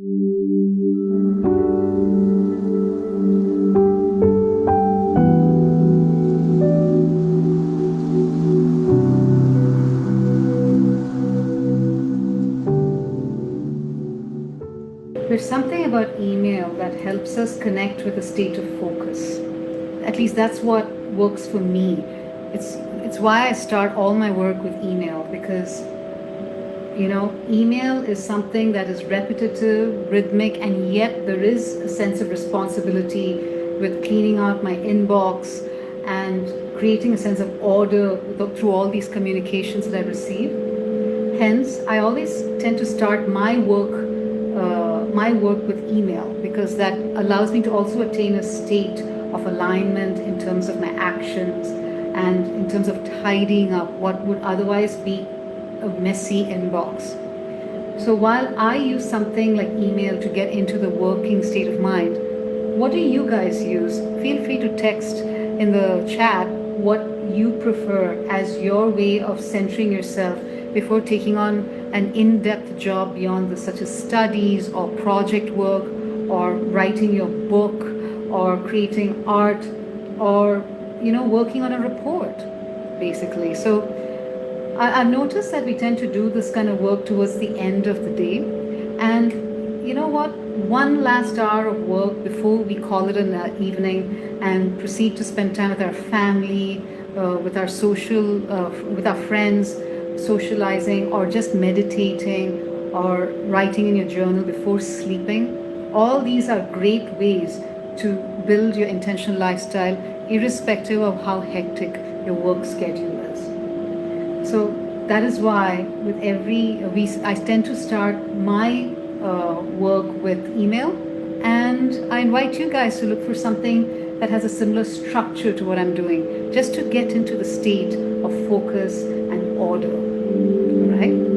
There's something about email that helps us connect with a state of focus. At least that's what works for me. It's why I start all my work with email, because email is something that is repetitive, rhythmic, and yet there is a sense of responsibility with cleaning out my inbox and creating a sense of order through all these communications that I receive. Hence, I always tend to start my work with email, because that allows me to also attain a state of alignment in terms of my actions and in terms of tidying up what would otherwise be a messy inbox. So while I use something like email to get into the working state of mind, what do you guys use? Feel free to text in the chat what you prefer as your way of centering yourself before taking on an in-depth job beyond this, such as studies or project work or writing your book or creating art or working on a report, basically. So I've noticed that we tend to do this kind of work towards the end of the day, and you know what, one last hour of work before we call it an evening and proceed to spend time with our family, with our with our friends, socializing, or just meditating or writing in your journal before sleeping. All these are great ways to build your intentional lifestyle, irrespective of how hectic your work schedule is. So that is why with I tend to start my work with email, and I invite you guys to look for something that has a similar structure to what I'm doing, just to get into the state of focus and order, right?